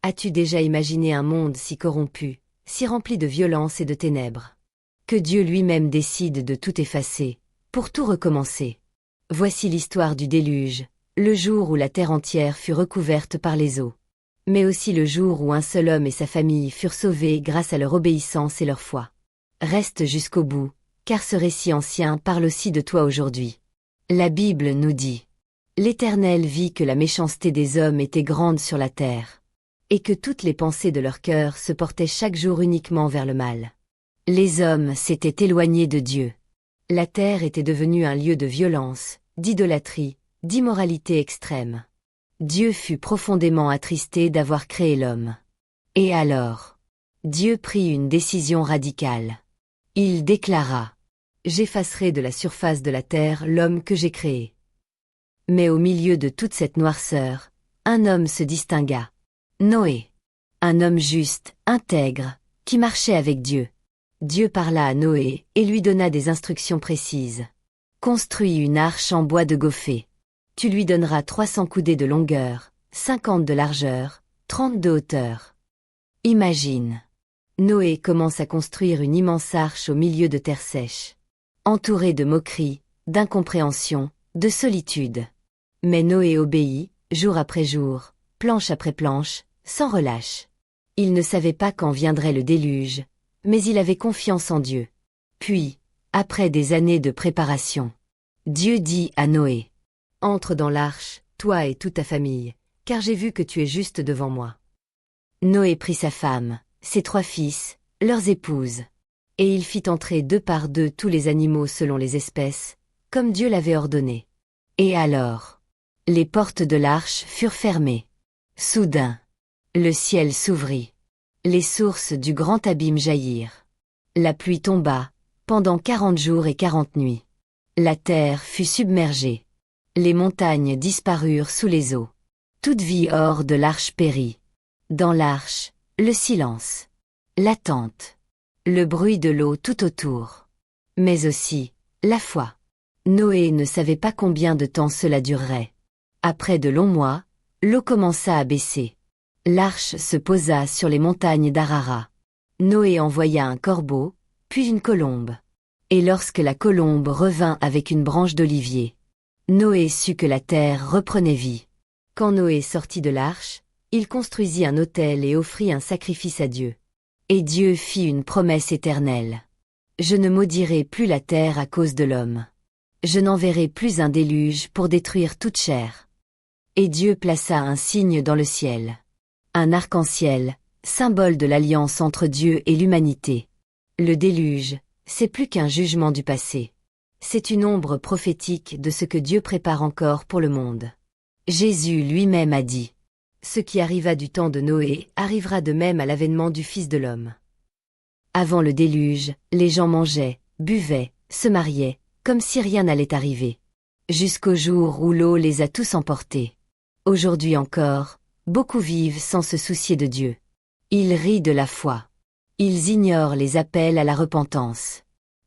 As-tu déjà imaginé un monde si corrompu, si rempli de violence et de ténèbres? Que Dieu lui-même décide de tout effacer, pour tout recommencer. Voici l'histoire du déluge, le jour où la terre entière fut recouverte par les eaux. Mais aussi le jour où un seul homme et sa famille furent sauvés grâce à leur obéissance et leur foi. Reste jusqu'au bout, car ce récit ancien parle aussi de toi aujourd'hui. La Bible nous dit: L'Éternel vit que la méchanceté des hommes était grande sur la terre, et que toutes les pensées de leur cœur se portaient chaque jour uniquement vers le mal. Les hommes s'étaient éloignés de Dieu. La terre était devenue un lieu de violence, d'idolâtrie, d'immoralité extrême. Dieu fut profondément attristé d'avoir créé l'homme. Et alors, Dieu prit une décision radicale. Il déclara: J'effacerai de la surface de la terre l'homme que j'ai créé. Mais au milieu de toute cette noirceur, un homme se distingua. Noé. Un homme juste, intègre, qui marchait avec Dieu. Dieu parla à Noé et lui donna des instructions précises. Construis une arche en bois de gophée. Tu lui donneras 300 coudées de longueur, 50 de largeur, 30 de hauteur. Imagine. Noé commence à construire une immense arche au milieu de terre sèche. Entouré de moqueries, d'incompréhension, de solitude. Mais Noé obéit, jour après jour, planche après planche, sans relâche. Il ne savait pas quand viendrait le déluge, mais il avait confiance en Dieu. Puis, après des années de préparation, Dieu dit à Noé: Entre dans l'arche, toi et toute ta famille, car j'ai vu que tu es juste devant moi. Noé prit sa femme, ses 3 fils, leurs épouses, et il fit entrer 2 par 2 tous les animaux selon les espèces, comme Dieu l'avait ordonné. Et alors, les portes de l'arche furent fermées. Soudain, le ciel s'ouvrit. Les sources du grand abîme jaillirent. La pluie tomba, pendant 40 jours et 40 nuits. La terre fut submergée. Les montagnes disparurent sous les eaux. Toute vie hors de l'arche périt. Dans l'arche, le silence, l'attente, le bruit de l'eau tout autour. Mais aussi, la foi. Noé ne savait pas combien de temps cela durerait. Après de longs mois, l'eau commença à baisser. L'arche se posa sur les montagnes d'Arara. Noé envoya un corbeau, puis une colombe. Et lorsque la colombe revint avec une branche d'olivier, Noé sut que la terre reprenait vie. Quand Noé sortit de l'arche, il construisit un autel et offrit un sacrifice à Dieu. Et Dieu fit une promesse éternelle. Je ne maudirai plus la terre à cause de l'homme. Je n'enverrai plus un déluge pour détruire toute chair. Et Dieu plaça un signe dans le ciel. Un arc-en-ciel, symbole de l'alliance entre Dieu et l'humanité. Le déluge, c'est plus qu'un jugement du passé. C'est une ombre prophétique de ce que Dieu prépare encore pour le monde. Jésus lui-même a dit: Ce qui arriva du temps de Noé arrivera de même à l'avènement du Fils de l'homme. Avant le déluge, les gens mangeaient, buvaient, se mariaient, comme si rien n'allait arriver. Jusqu'au jour où l'eau les a tous emportés. Aujourd'hui encore, beaucoup vivent sans se soucier de Dieu. Ils rient de la foi. Ils ignorent les appels à la repentance.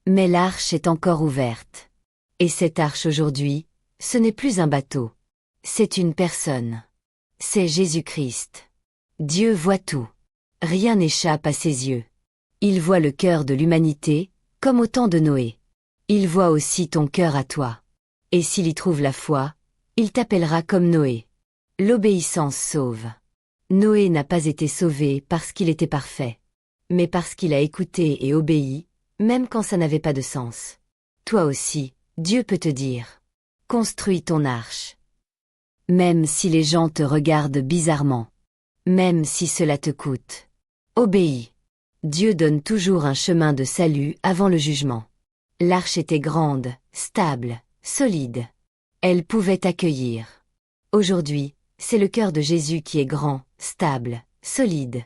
Mais l'arche est encore ouverte. Et cette arche aujourd'hui, ce n'est plus un bateau. C'est une personne. C'est Jésus-Christ. Dieu voit tout. Rien n'échappe à ses yeux. Il voit le cœur de l'humanité, comme au temps de Noé. Il voit aussi ton cœur à toi. Et s'il y trouve la foi, il t'appellera comme Noé. L'obéissance sauve. Noé n'a pas été sauvé parce qu'il était parfait, mais parce qu'il a écouté et obéi, même quand ça n'avait pas de sens. Toi aussi, Dieu peut te dire: construis ton arche. Même si les gens te regardent bizarrement, même si cela te coûte, obéis. Dieu donne toujours un chemin de salut avant le jugement. L'arche était grande, stable, solide. Elle pouvait accueillir. Aujourd'hui, c'est le cœur de Jésus qui est grand, stable, solide.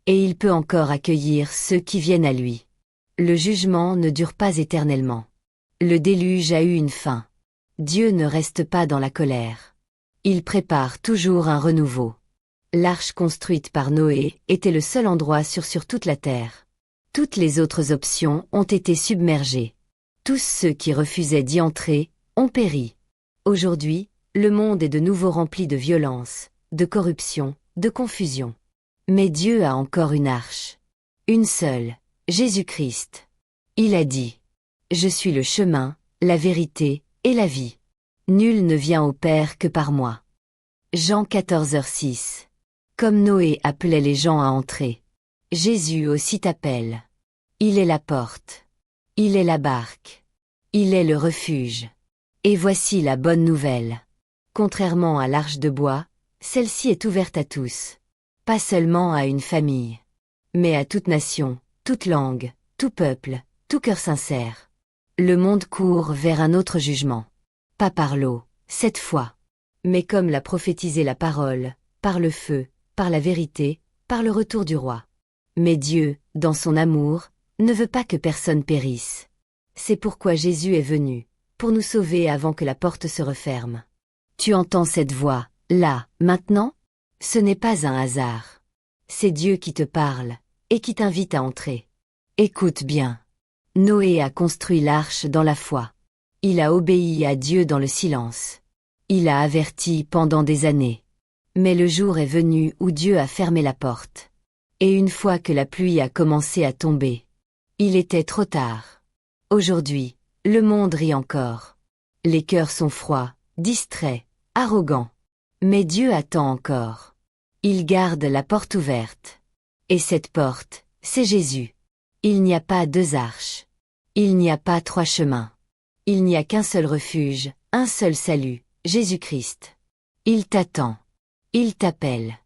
Et il peut encore accueillir ceux qui viennent à lui. Le jugement ne dure pas éternellement. Le déluge a eu une fin. Dieu ne reste pas dans la colère. Il prépare toujours un renouveau. L'arche construite par Noé était le seul endroit sûr sur toute la terre. Toutes les autres options ont été submergées. Tous ceux qui refusaient d'y entrer ont péri. Aujourd'hui, le monde est de nouveau rempli de violence, de corruption, de confusion. Mais Dieu a encore une arche. Une seule, Jésus-Christ. Il a dit: Je suis le chemin, la vérité, et la vie. Nul ne vient au Père que par moi. Jean 14h06. Comme Noé appelait les gens à entrer, Jésus aussi t'appelle. Il est la porte. Il est la barque. Il est le refuge. Et voici la bonne nouvelle. Contrairement à l'arche de bois, celle-ci est ouverte à tous. Pas seulement à une famille, mais à toute nation, toute langue, tout peuple, tout cœur sincère. Le monde court vers un autre jugement. Pas par l'eau, cette fois, mais comme l'a prophétisé la parole, par le feu, par la vérité, par le retour du roi. Mais Dieu, dans son amour, ne veut pas que personne périsse. C'est pourquoi Jésus est venu, pour nous sauver avant que la porte se referme. Tu entends cette voix, là, maintenant? Ce n'est pas un hasard. C'est Dieu qui te parle, et qui t'invite à entrer. Écoute bien. Noé a construit l'arche dans la foi. Il a obéi à Dieu dans le silence. Il a averti pendant des années. Mais le jour est venu où Dieu a fermé la porte. Et une fois que la pluie a commencé à tomber, il était trop tard. Aujourd'hui, le monde rit encore. Les cœurs sont froids, distraits, arrogants. Mais Dieu attend encore. Il garde la porte ouverte. Et cette porte, c'est Jésus. Il n'y a pas deux arches. Il n'y a pas trois chemins. Il n'y a qu'un seul refuge, un seul salut, Jésus-Christ. Il t'attend. Il t'appelle.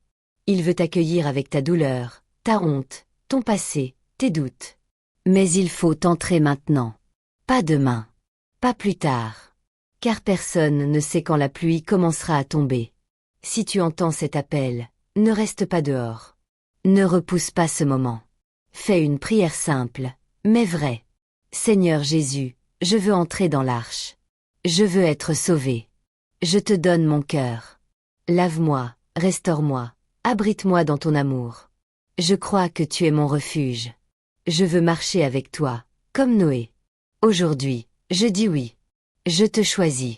Il veut t'accueillir avec ta douleur, ta honte, ton passé, tes doutes. Mais il faut entrer maintenant. Pas demain. Pas plus tard. Car personne ne sait quand la pluie commencera à tomber. Si tu entends cet appel, ne reste pas dehors. Ne repousse pas ce moment. Fais une prière simple, mais vraie. Seigneur Jésus, je veux entrer dans l'arche. Je veux être sauvé. Je te donne mon cœur. Lave-moi, restaure-moi, abrite-moi dans ton amour. Je crois que tu es mon refuge. Je veux marcher avec toi, comme Noé. Aujourd'hui, je dis oui. Je te choisis.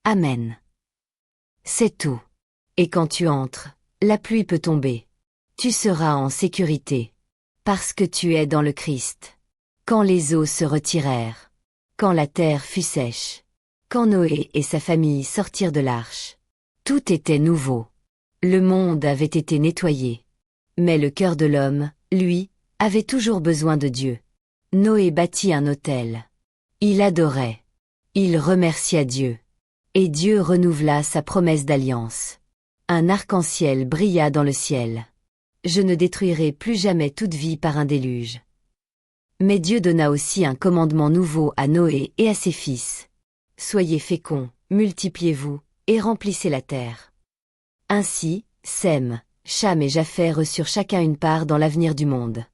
Amen. C'est tout. Et quand tu entres, la pluie peut tomber. Tu seras en sécurité. Parce que tu es dans le Christ. Quand les eaux se retirèrent. Quand la terre fut sèche. Quand Noé et sa famille sortirent de l'arche. Tout était nouveau. Le monde avait été nettoyé. Mais le cœur de l'homme, lui, avait toujours besoin de Dieu. Noé bâtit un autel. Il adorait. Il remercia Dieu. Et Dieu renouvela sa promesse d'alliance. Un arc-en-ciel brilla dans le ciel. Je ne détruirai plus jamais toute vie par un déluge. Mais Dieu donna aussi un commandement nouveau à Noé et à ses fils. Soyez féconds, multipliez-vous, et remplissez la terre. Ainsi, Sem, Cham et Japheth reçurent chacun une part dans l'avenir du monde.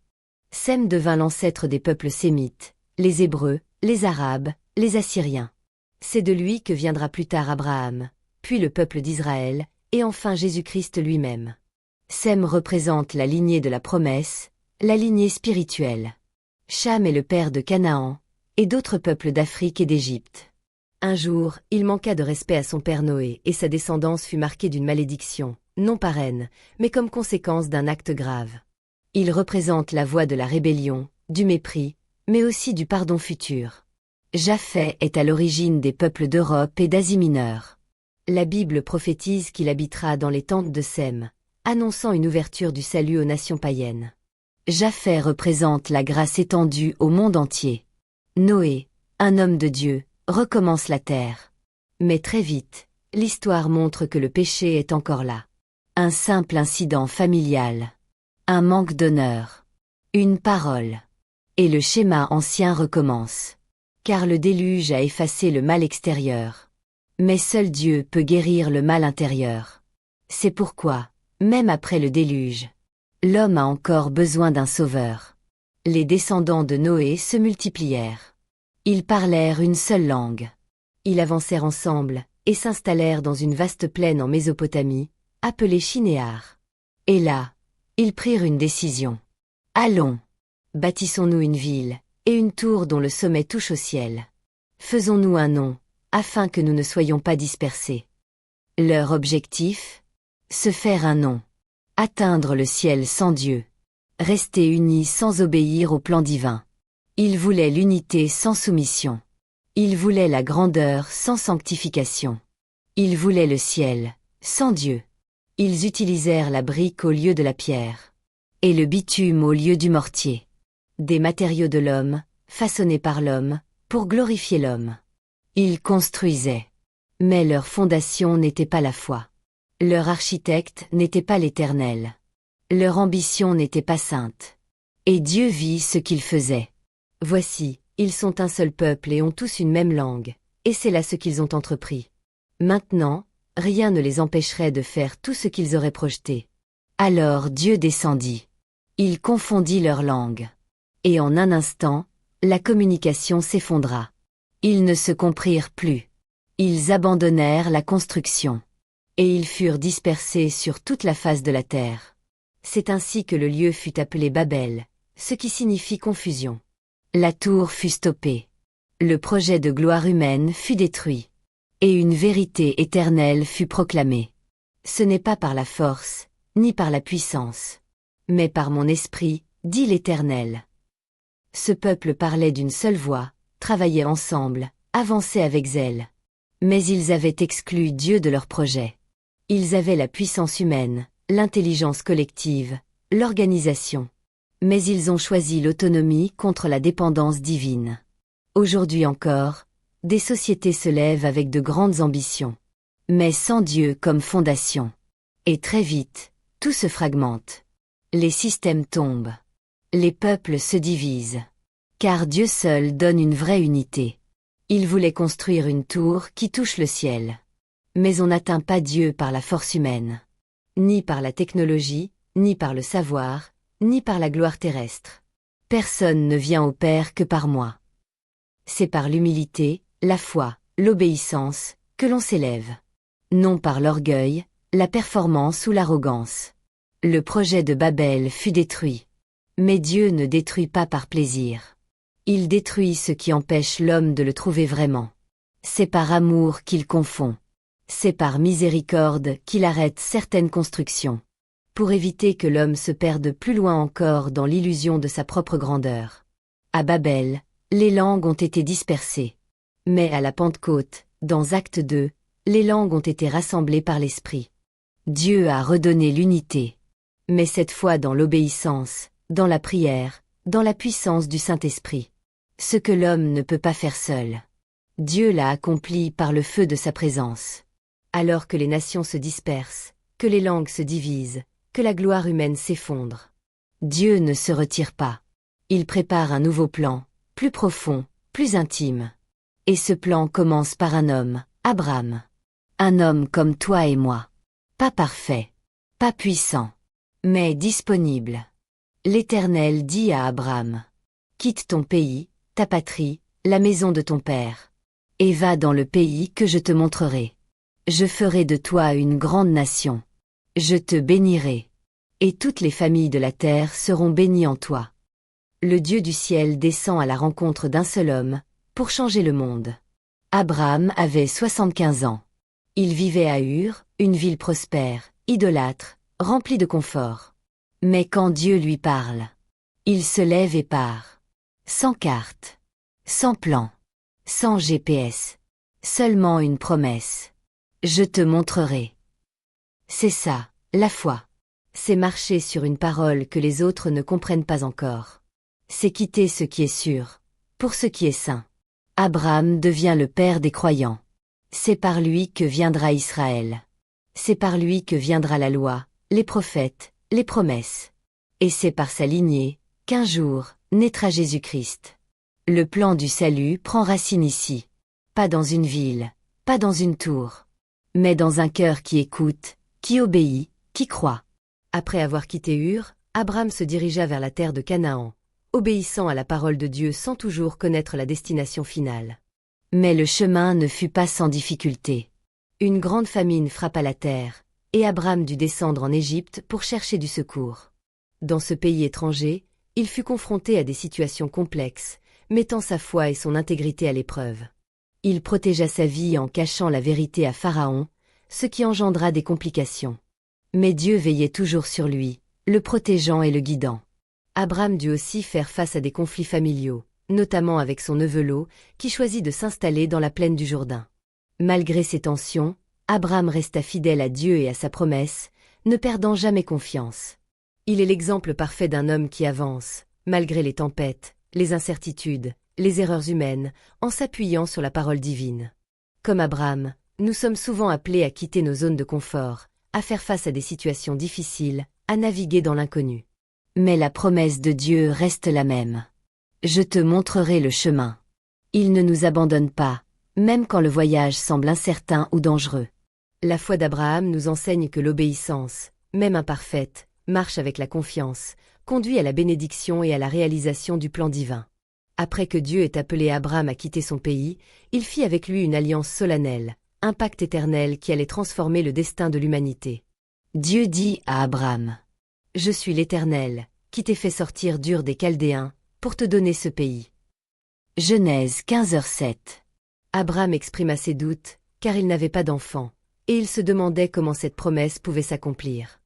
Sem devint l'ancêtre des peuples sémites, les Hébreux, les Arabes, les Assyriens. C'est de lui que viendra plus tard Abraham, puis le peuple d'Israël, et enfin Jésus-Christ lui-même. Sem représente la lignée de la promesse, la lignée spirituelle. Cham est le père de Canaan, et d'autres peuples d'Afrique et d'Égypte. Un jour, il manqua de respect à son père Noé et sa descendance fut marquée d'une malédiction, non par haine, mais comme conséquence d'un acte grave. Il représente la voie de la rébellion, du mépris, mais aussi du pardon futur. Japheth est à l'origine des peuples d'Europe et d'Asie mineure. La Bible prophétise qu'il habitera dans les tentes de Sem, annonçant une ouverture du salut aux nations païennes. Japheth représente la grâce étendue au monde entier. Noé, un homme de Dieu, recommence la terre. Mais très vite, l'histoire montre que le péché est encore là. Un simple incident familial. Un manque d'honneur. Une parole. Et le schéma ancien recommence. Car le déluge a effacé le mal extérieur. Mais seul Dieu peut guérir le mal intérieur. C'est pourquoi, même après le déluge, l'homme a encore besoin d'un sauveur. Les descendants de Noé se multiplièrent. Ils parlèrent une seule langue. Ils avancèrent ensemble, et s'installèrent dans une vaste plaine en Mésopotamie, appelée Shinéar. Et là, ils prirent une décision. Allons, bâtissons-nous une ville, et une tour dont le sommet touche au ciel. Faisons-nous un nom, afin que nous ne soyons pas dispersés. Leur objectif? Se faire un nom. Atteindre le ciel sans Dieu. Rester unis sans obéir au plan divin. Ils voulaient l'unité sans soumission. Ils voulaient la grandeur sans sanctification. Ils voulaient le ciel, sans Dieu. Ils utilisèrent la brique au lieu de la pierre. Et le bitume au lieu du mortier. Des matériaux de l'homme, façonnés par l'homme, pour glorifier l'homme. Ils construisaient. Mais leur fondation n'était pas la foi. Leur architecte n'était pas l'Éternel. Leur ambition n'était pas sainte. Et Dieu vit ce qu'ils faisaient. Voici, ils sont un seul peuple et ont tous une même langue, et c'est là ce qu'ils ont entrepris. Maintenant, rien ne les empêcherait de faire tout ce qu'ils auraient projeté. Alors Dieu descendit. Il confondit leur langue. Et en un instant, la communication s'effondra. Ils ne se comprirent plus. Ils abandonnèrent la construction. Et ils furent dispersés sur toute la face de la terre. C'est ainsi que le lieu fut appelé Babel, ce qui signifie confusion. La tour fut stoppée. Le projet de gloire humaine fut détruit. Et une vérité éternelle fut proclamée. Ce n'est pas par la force, ni par la puissance, mais par mon esprit, dit l'Éternel. Ce peuple parlait d'une seule voix, travaillait ensemble, avançait avec zèle. Mais ils avaient exclu Dieu de leur projet. Ils avaient la puissance humaine, l'intelligence collective, l'organisation. Mais ils ont choisi l'autonomie contre la dépendance divine. Aujourd'hui encore, des sociétés se lèvent avec de grandes ambitions. Mais sans Dieu comme fondation. Et très vite, tout se fragmente. Les systèmes tombent. Les peuples se divisent. Car Dieu seul donne une vraie unité. Il voulait construire une tour qui touche le ciel. Mais on n'atteint pas Dieu par la force humaine. Ni par la technologie, ni par le savoir, ni par la gloire terrestre. Personne ne vient au Père que par moi. C'est par l'humilité, la foi, l'obéissance, que l'on s'élève. Non par l'orgueil, la performance ou l'arrogance. Le projet de Babel fut détruit. Mais Dieu ne détruit pas par plaisir. Il détruit ce qui empêche l'homme de le trouver vraiment. C'est par amour qu'il confond. C'est par miséricorde qu'il arrête certaines constructions. Pour éviter que l'homme se perde plus loin encore dans l'illusion de sa propre grandeur. À Babel, les langues ont été dispersées. Mais à la Pentecôte, dans Acte 2, les langues ont été rassemblées par l'Esprit. Dieu a redonné l'unité. Mais cette fois dans l'obéissance, dans la prière, dans la puissance du Saint-Esprit. Ce que l'homme ne peut pas faire seul. Dieu l'a accompli par le feu de sa présence. Alors que les nations se dispersent, que les langues se divisent, que la gloire humaine s'effondre. Dieu ne se retire pas. Il prépare un nouveau plan, plus profond, plus intime. Et ce plan commence par un homme, Abraham. Un homme comme toi et moi. Pas parfait, pas puissant, mais disponible. L'Éternel dit à Abraham, « Quitte ton pays, ta patrie, la maison de ton père, et va dans le pays que je te montrerai. Je ferai de toi une grande nation. Je te bénirai. Et toutes les familles de la terre seront bénies en toi. » Le Dieu du ciel descend à la rencontre d'un seul homme, pour changer le monde. Abraham avait 75 ans. Il vivait à Ur, une ville prospère, idolâtre, remplie de confort. Mais quand Dieu lui parle, il se lève et part. Sans carte, sans plan, sans GPS. Seulement une promesse. Je te montrerai. C'est ça, la foi. C'est marcher sur une parole que les autres ne comprennent pas encore. C'est quitter ce qui est sûr, pour ce qui est saint. Abraham devient le père des croyants. C'est par lui que viendra Israël. C'est par lui que viendra la loi, les prophètes, les promesses. Et c'est par sa lignée, qu'un jour, naîtra Jésus-Christ. Le plan du salut prend racine ici. Pas dans une ville, pas dans une tour. Mais dans un cœur qui écoute, qui obéit, qui croit. Après avoir quitté Ur, Abraham se dirigea vers la terre de Canaan, obéissant à la parole de Dieu sans toujours connaître la destination finale. Mais le chemin ne fut pas sans difficulté. Une grande famine frappa la terre, et Abraham dut descendre en Égypte pour chercher du secours. Dans ce pays étranger, il fut confronté à des situations complexes, mettant sa foi et son intégrité à l'épreuve. Il protégea sa vie en cachant la vérité à Pharaon, ce qui engendra des complications. Mais Dieu veillait toujours sur lui, le protégeant et le guidant. Abraham dut aussi faire face à des conflits familiaux, notamment avec son neveu Lot, qui choisit de s'installer dans la plaine du Jourdain. Malgré ces tensions, Abraham resta fidèle à Dieu et à sa promesse, ne perdant jamais confiance. Il est l'exemple parfait d'un homme qui avance, malgré les tempêtes, les incertitudes, les erreurs humaines, en s'appuyant sur la parole divine. Comme Abraham, nous sommes souvent appelés à quitter nos zones de confort, à faire face à des situations difficiles, à naviguer dans l'inconnu. Mais la promesse de Dieu reste la même. Je te montrerai le chemin. Il ne nous abandonne pas, même quand le voyage semble incertain ou dangereux. La foi d'Abraham nous enseigne que l'obéissance, même imparfaite, marche avec la confiance, conduit à la bénédiction et à la réalisation du plan divin. Après que Dieu ait appelé Abraham à quitter son pays, il fit avec lui une alliance solennelle, un pacte éternel qui allait transformer le destin de l'humanité. Dieu dit à Abraham: « Je suis l'Éternel, qui t'ai fait sortir d'Ur des Chaldéens, pour te donner ce pays. » Genèse 15h07. Abraham exprima ses doutes, car il n'avait pas d'enfant, et il se demandait comment cette promesse pouvait s'accomplir.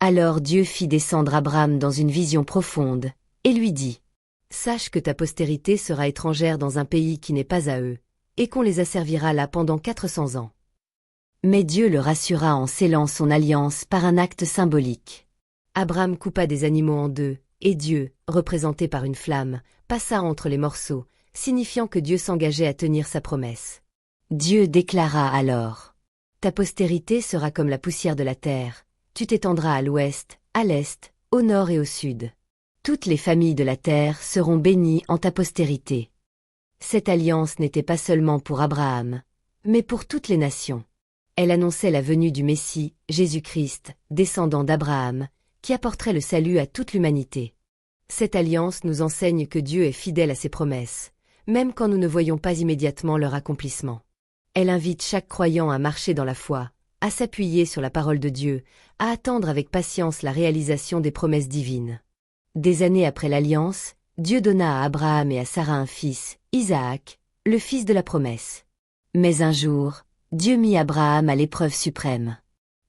Alors Dieu fit descendre Abraham dans une vision profonde, et lui dit: « Sache que ta postérité sera étrangère dans un pays qui n'est pas à eux, et qu'on les asservira là pendant 400 ans. » Mais Dieu le rassura en scellant son alliance par un acte symbolique. Abraham coupa des animaux en deux, et Dieu, représenté par une flamme, passa entre les morceaux, signifiant que Dieu s'engageait à tenir sa promesse. Dieu déclara alors: « Ta postérité sera comme la poussière de la terre, tu t'étendras à l'ouest, à l'est, au nord et au sud. Toutes les familles de la terre seront bénies en ta postérité. » Cette alliance n'était pas seulement pour Abraham, mais pour toutes les nations. Elle annonçait la venue du Messie, Jésus-Christ, descendant d'Abraham, qui apporterait le salut à toute l'humanité. Cette alliance nous enseigne que Dieu est fidèle à ses promesses, même quand nous ne voyons pas immédiatement leur accomplissement. Elle invite chaque croyant à marcher dans la foi, à s'appuyer sur la parole de Dieu, à attendre avec patience la réalisation des promesses divines. Des années après l'alliance, Dieu donna à Abraham et à Sarah un fils, Isaac, le fils de la promesse. Mais un jour, Dieu mit Abraham à l'épreuve suprême.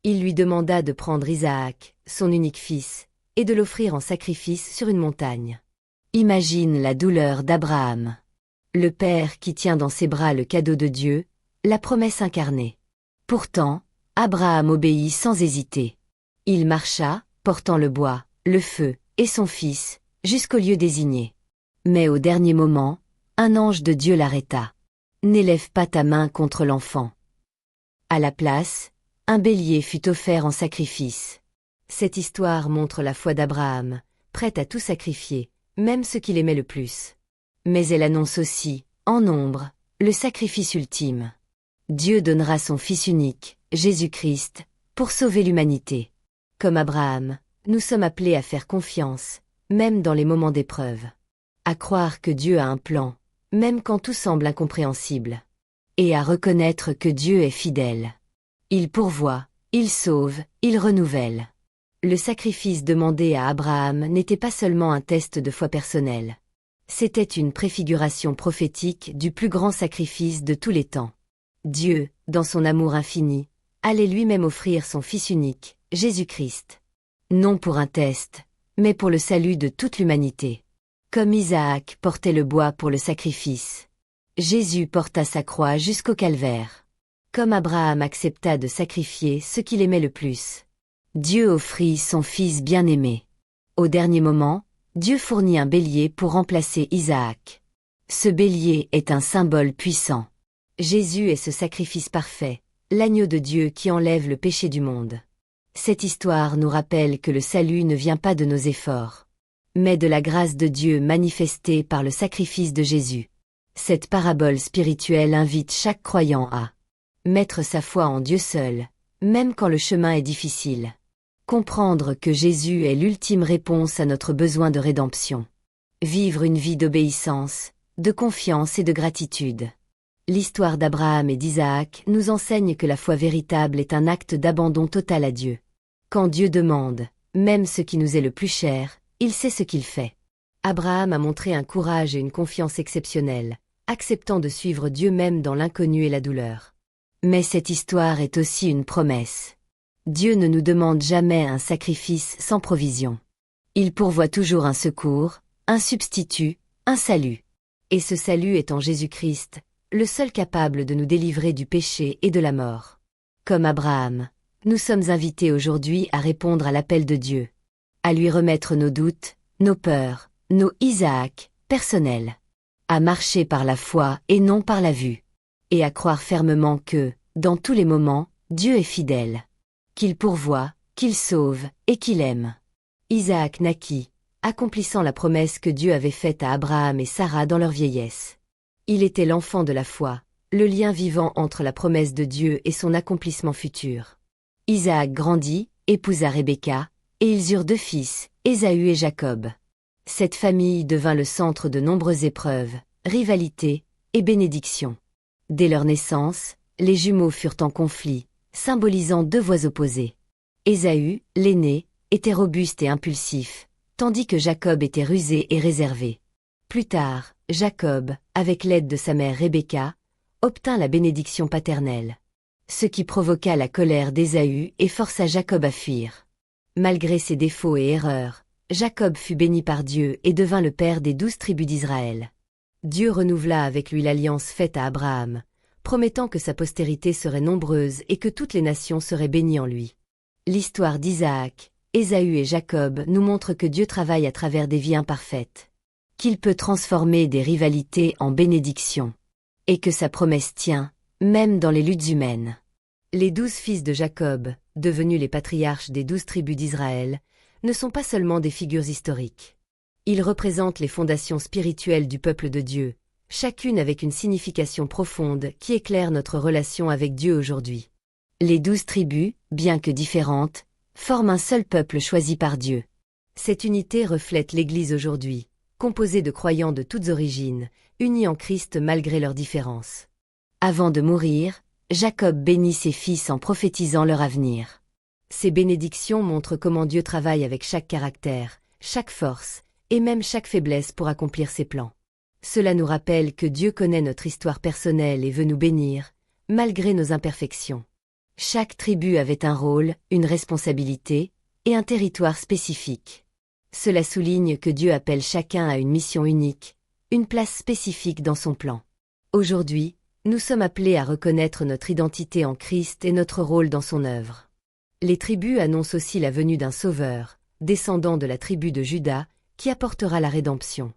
Il lui demanda de prendre Isaac, son unique fils, et de l'offrir en sacrifice sur une montagne. Imagine la douleur d'Abraham. Le Père qui tient dans ses bras le cadeau de Dieu, la promesse incarnée. Pourtant, Abraham obéit sans hésiter. Il marcha, portant le bois, le feu, et son fils, jusqu'au lieu désigné. Mais au dernier moment, un ange de Dieu l'arrêta. « N'élève pas ta main contre l'enfant. » À la place, un bélier fut offert en sacrifice. Cette histoire montre la foi d'Abraham, prête à tout sacrifier, même ce qu'il aimait le plus. Mais elle annonce aussi, en nombre, le sacrifice ultime. Dieu donnera son Fils unique, Jésus-Christ, pour sauver l'humanité. Comme Abraham, nous sommes appelés à faire confiance, même dans les moments d'épreuve. À croire que Dieu a un plan, même quand tout semble incompréhensible. Et à reconnaître que Dieu est fidèle. Il pourvoit, il sauve, il renouvelle. Le sacrifice demandé à Abraham n'était pas seulement un test de foi personnelle. C'était une préfiguration prophétique du plus grand sacrifice de tous les temps. Dieu, dans son amour infini, allait lui-même offrir son Fils unique, Jésus-Christ. Non pour un test, mais pour le salut de toute l'humanité. Comme Isaac portait le bois pour le sacrifice, Jésus porta sa croix jusqu'au calvaire. Comme Abraham accepta de sacrifier ce qu'il aimait le plus, Dieu offrit son Fils bien-aimé. Au dernier moment, Dieu fournit un bélier pour remplacer Isaac. Ce bélier est un symbole puissant. Jésus est ce sacrifice parfait, l'agneau de Dieu qui enlève le péché du monde. Cette histoire nous rappelle que le salut ne vient pas de nos efforts, mais de la grâce de Dieu manifestée par le sacrifice de Jésus. Cette parabole spirituelle invite chaque croyant à mettre sa foi en Dieu seul, même quand le chemin est difficile. Comprendre que Jésus est l'ultime réponse à notre besoin de rédemption. Vivre une vie d'obéissance, de confiance et de gratitude. L'histoire d'Abraham et d'Isaac nous enseigne que la foi véritable est un acte d'abandon total à Dieu. Quand Dieu demande, même ce qui nous est le plus cher, il sait ce qu'il fait. Abraham a montré un courage et une confiance exceptionnels, acceptant de suivre Dieu même dans l'inconnu et la douleur. Mais cette histoire est aussi une promesse. Dieu ne nous demande jamais un sacrifice sans provision. Il pourvoit toujours un secours, un substitut, un salut. Et ce salut est en Jésus-Christ, le seul capable de nous délivrer du péché et de la mort. Comme Abraham, nous sommes invités aujourd'hui à répondre à l'appel de Dieu, à lui remettre nos doutes, nos peurs, nos Isaac personnels, à marcher par la foi et non par la vue, et à croire fermement que, dans tous les moments, Dieu est fidèle, qu'il pourvoit, qu'il sauve et qu'il aime. Isaac naquit, accomplissant la promesse que Dieu avait faite à Abraham et Sarah dans leur vieillesse. Il était l'enfant de la foi, le lien vivant entre la promesse de Dieu et son accomplissement futur. Isaac grandit, épousa Rebecca, et ils eurent 2 fils, Ésaü et Jacob. Cette famille devint le centre de nombreuses épreuves, rivalités et bénédictions. Dès leur naissance, les jumeaux furent en conflit, symbolisant 2 voies opposées. Ésaü, l'aîné, était robuste et impulsif, tandis que Jacob était rusé et réservé. Plus tard, Jacob, avec l'aide de sa mère Rebecca, obtint la bénédiction paternelle, ce qui provoqua la colère d'Ésaü et força Jacob à fuir. Malgré ses défauts et erreurs, Jacob fut béni par Dieu et devint le père des 12 tribus d'Israël. Dieu renouvela avec lui l'alliance faite à Abraham, promettant que sa postérité serait nombreuse et que toutes les nations seraient bénies en lui. L'histoire d'Isaac, Ésaü et Jacob nous montre que Dieu travaille à travers des vies imparfaites, qu'il peut transformer des rivalités en bénédictions, et que sa promesse tient, même dans les luttes humaines. Les 12 fils de Jacob, devenus les patriarches des 12 tribus d'Israël, ne sont pas seulement des figures historiques. Ils représentent les fondations spirituelles du peuple de Dieu, chacune avec une signification profonde qui éclaire notre relation avec Dieu aujourd'hui. Les 12 tribus, bien que différentes, forment un seul peuple choisi par Dieu. Cette unité reflète l'Église aujourd'hui, composée de croyants de toutes origines, unis en Christ malgré leurs différences. Avant de mourir, Jacob bénit ses fils en prophétisant leur avenir. Ces bénédictions montrent comment Dieu travaille avec chaque caractère, chaque force, et même chaque faiblesse pour accomplir ses plans. Cela nous rappelle que Dieu connaît notre histoire personnelle et veut nous bénir, malgré nos imperfections. Chaque tribu avait un rôle, une responsabilité, et un territoire spécifique. Cela souligne que Dieu appelle chacun à une mission unique, une place spécifique dans son plan. Aujourd'hui, nous sommes appelés à reconnaître notre identité en Christ et notre rôle dans son œuvre. Les tribus annoncent aussi la venue d'un Sauveur, descendant de la tribu de Juda, qui apportera la rédemption.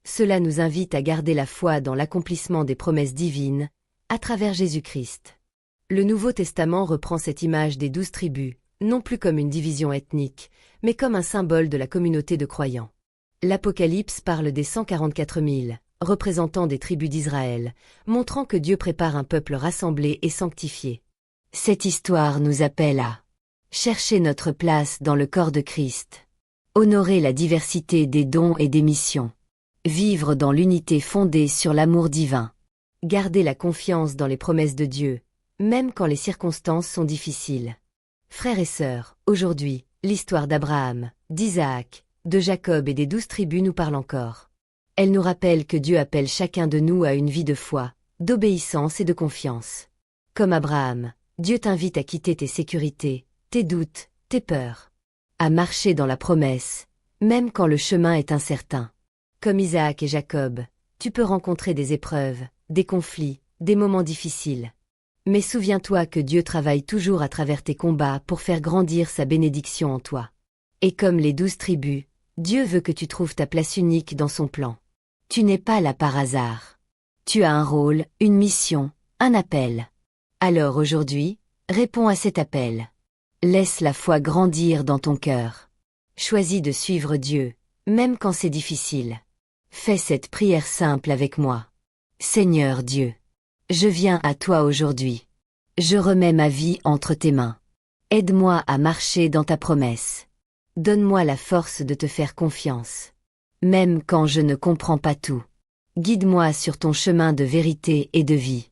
Cela nous invite à garder la foi dans l'accomplissement des promesses divines, à travers Jésus-Christ. Le Nouveau Testament reprend cette image des 12 tribus, non plus comme une division ethnique, mais comme un symbole de la communauté de croyants. L'Apocalypse parle des 144 000, représentants des tribus d'Israël, montrant que Dieu prépare un peuple rassemblé et sanctifié. Cette histoire nous appelle à chercher notre place dans le corps de Christ, honorer la diversité des dons et des missions, vivre dans l'unité fondée sur l'amour divin, garder la confiance dans les promesses de Dieu, même quand les circonstances sont difficiles. Frères et sœurs, aujourd'hui, l'histoire d'Abraham, d'Isaac, de Jacob et des 12 tribus nous parle encore. Elle nous rappelle que Dieu appelle chacun de nous à une vie de foi, d'obéissance et de confiance. Comme Abraham, Dieu t'invite à quitter tes sécurités, tes doutes, tes peurs, à marcher dans la promesse, même quand le chemin est incertain. Comme Isaac et Jacob, tu peux rencontrer des épreuves, des conflits, des moments difficiles. Mais souviens-toi que Dieu travaille toujours à travers tes combats pour faire grandir sa bénédiction en toi. Et comme les 12 tribus, Dieu veut que tu trouves ta place unique dans son plan. Tu n'es pas là par hasard. Tu as un rôle, une mission, un appel. Alors aujourd'hui, réponds à cet appel. Laisse la foi grandir dans ton cœur. Choisis de suivre Dieu, même quand c'est difficile. Fais cette prière simple avec moi. Seigneur Dieu, je viens à toi aujourd'hui. Je remets ma vie entre tes mains. Aide-moi à marcher dans ta promesse. Donne-moi la force de te faire confiance. Même quand je ne comprends pas tout. Guide-moi sur ton chemin de vérité et de vie.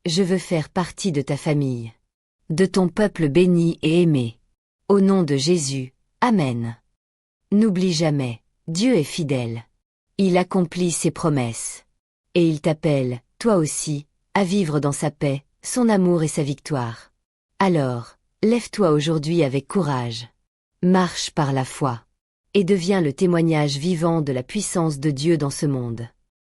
Je veux faire partie de ta famille. De ton peuple béni et aimé. Au nom de Jésus, Amen. N'oublie jamais, Dieu est fidèle. Il accomplit ses promesses. Et il t'appelle, toi aussi, à vivre dans sa paix, son amour et sa victoire. Alors, Lève-toi aujourd'hui avec courage. Marche par la foi. Et deviens le témoignage vivant de la puissance de Dieu dans ce monde.